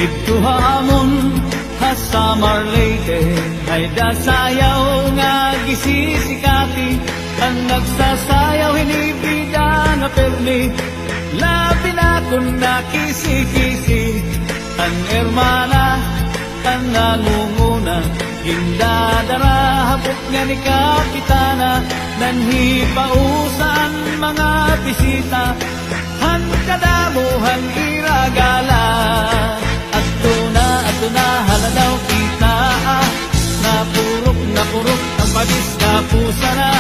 Dito hamon ha Samar Leyte ay dasayaw nga gisisikati. Ang nagsasayaw hinibida nga permi, labi na kung nakisi-kisi. Ang hermana ang nangunguna, indadara habok nga ni Kapitana. Nanhipausan mga bisita, han kadamuhan iragala. Ato na haladaw kita, napurok ang pagis na pusa na.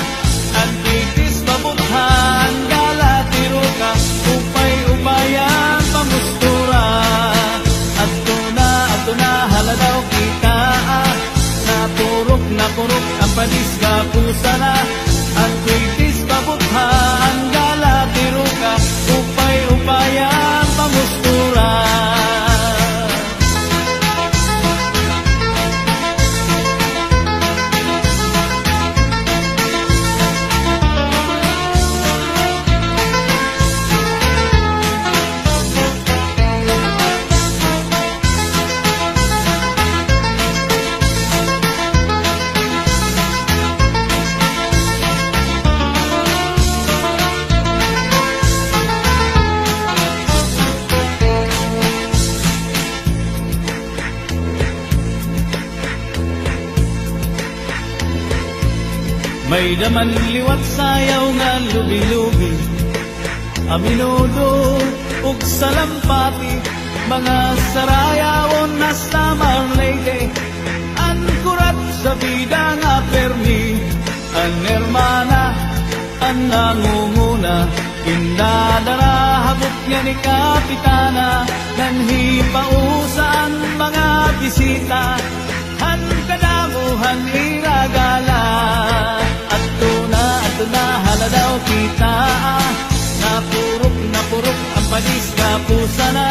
Ang titis pabuthan gala tiro ka, upay-upayang pamustura. Ato na haladaw kita, napurok ang pagis na pusa na. Ang titis pabuthan gala tiro ka, upay-upayang pamustura. May daman liwat sayaw nga lubi-lubi, aminudo ug salampati. Mga sarayawon na Samar Leyte, ang kurat sa bida nga permi. Ang hermana ang nangunguna, indadara habot nga ni Kapitana. Nanhipausan mga bisita, han kadamuhan iragala. Ato na haladaw kita, napurok ang padis na pusa na.